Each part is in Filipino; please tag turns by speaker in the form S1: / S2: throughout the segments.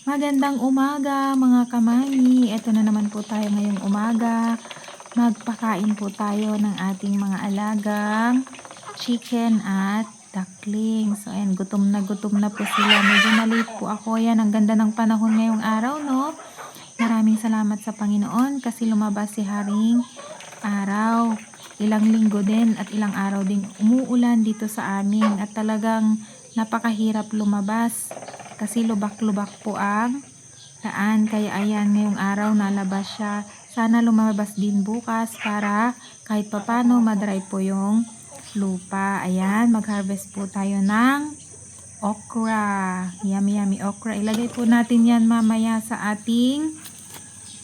S1: Magandang umaga mga kamani. Ito na naman po tayo ngayong umaga. Magpakain po tayo ng ating mga alagang chicken at duckling. So ayan, gutom na po sila. Medyo na-late po ako. Yan, ang ganda ng panahon ngayong araw, no? Maraming salamat sa Panginoon kasi lumabas si Haring Araw. Ilang linggo din at ilang araw ding umuulan dito sa amin at talagang napakahirap lumabas kasi lubak-lubak po ang daan. Kaya ayan, ngayong araw nalabas siya. Sana lumabas din bukas para kahit papano madry po yung lupa. Ayan, mag-harvest po tayo ng okra. Yummy yummy okra. Ilagay po natin yan mamaya sa ating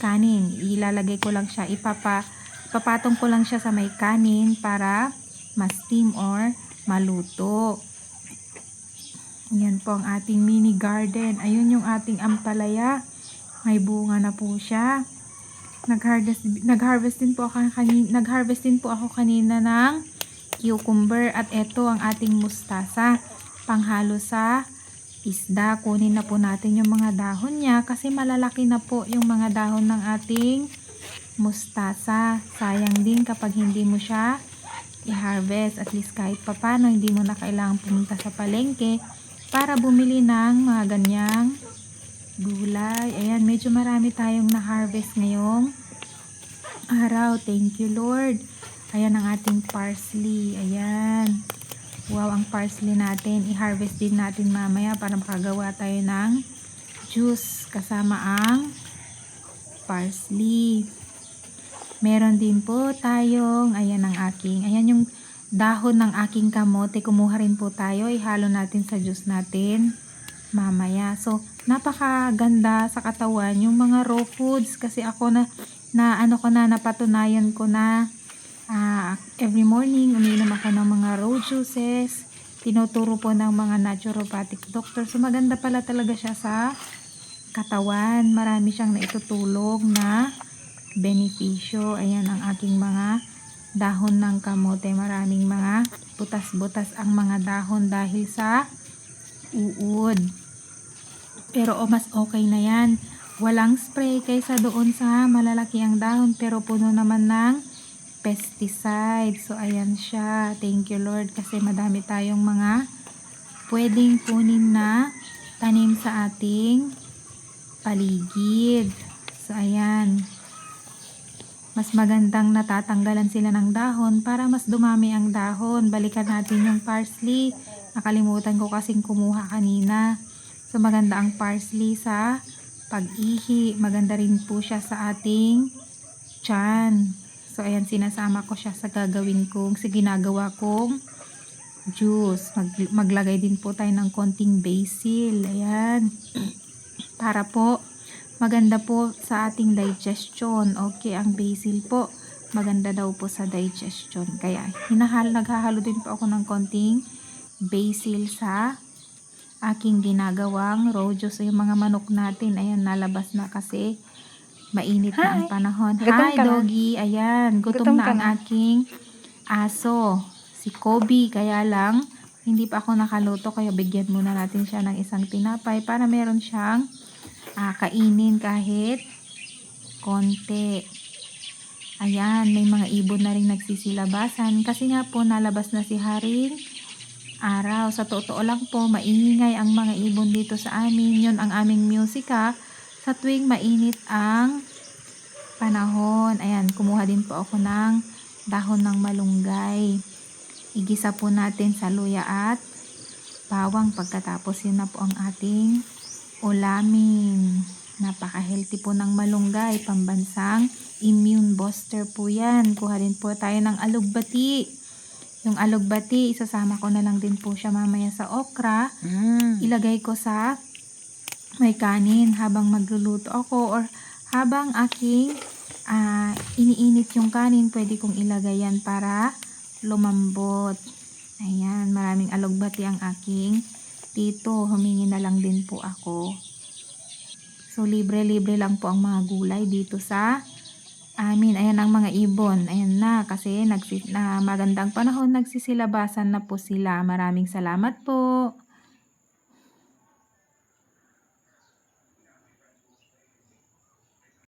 S1: kanin. Ilalagay ko lang siya, ipapatong ko lang siya sa may kanin para ma-steam or maluto. Yan po ang ating mini garden. Ayun yung ating ampalaya. May bunga na po siya. Nag-harvest din po ako kanina ng cucumber at ito ang ating mustasa. Panghalo sa isda. Kunin na po natin yung mga dahon niya kasi malalaki na po yung mga dahon ng ating mustasa. Sayang din kapag hindi mo siya i-harvest. At least kahit papano hindi mo na kailangan pumunta sa palengke para bumili ng mga ganyang gulay. Ayan, medyo marami tayong na-harvest ngayong araw. Thank you, Lord. Ayan ang ating parsley. Ayan. Wow, ang parsley natin. I-harvest din natin mamaya para makagawa tayo ng juice kasama ang parsley. Meron din po tayong, ayan yung dahon ng aking kamote. Kumuha rin po tayo. Ihalo natin sa juice natin mamaya. So, napakaganda sa katawan yung mga raw foods kasi ako napatunayan ko na every morning umiinom ako ng mga raw juices. Tinuturo po ng mga naturopathic doctor. So, maganda pala talaga siya sa katawan. Marami siyang naitutulong na benepisyo. Ayan ang aking mga dahon ng kamote. Maraming mga butas-butas ang mga dahon dahil sa uod. Pero mas okay na yan. Walang spray kaysa doon sa malalaki ang dahon pero puno naman ng pesticide. So ayan siya. Thank you, Lord, kasi madami tayong mga pwedeng kunin na tanim sa ating paligid. So ayan, mas magandang natatanggalan sila ng dahon para mas dumami ang dahon. Balikan natin yung parsley. Nakalimutan ko kasing kumuha kanina. So maganda ang parsley sa pag-ihi. Maganda rin po siya sa ating tiyan. So ayan, sinasama ko siya sa ginagawa kong juice. Maglagay din po tayo ng konting basil. Ayan. Para po maganda po sa ating digestion. Okay, ang basil po maganda daw po sa digestion. Kaya naghahalo din po ako ng konting basil sa aking ginagawang raw juice. Yung mga manok natin, ayan, nalabas na kasi mainit na ang panahon. Hi, doggy. Ayan, gutom na ang aking aso, si Kobe. Kaya lang, hindi pa ako nakaluto. Kaya bigyan muna natin siya ng isang tinapay para meron siyang kainin kahit konti. Ayan, may mga ibon na rin nagsisilabasan kasi nga po nalabas na si Haring Araw. Sa totoo lang po, maingay ang mga ibon dito sa amin. Yun ang aming musika sa tuwing mainit ang panahon. Ayan, kumuha din po ako ng dahon ng malunggay. Igisa po natin sa luya at bawang. Pagkatapos yun na po ang ating ulamin. Napaka-healthy po ng malunggay. Pambansang immune booster po yan. Kuha din po tayo ng alugbati. Yung alugbati, isasama ko na lang din po siya mamaya sa okra. Ilagay ko sa may kanin habang magluluto ako or habang aking iniinit yung kanin, pwede kong ilagay yan para lumambot. Ayan, maraming alugbati ang aking dito. Humingi na lang din po ako. So, libre-libre lang po ang mga gulay dito sa amin. Ayan ang mga ibon. Ayan na, kasi magandang panahon, nagsisilabasan na po sila. Maraming salamat po.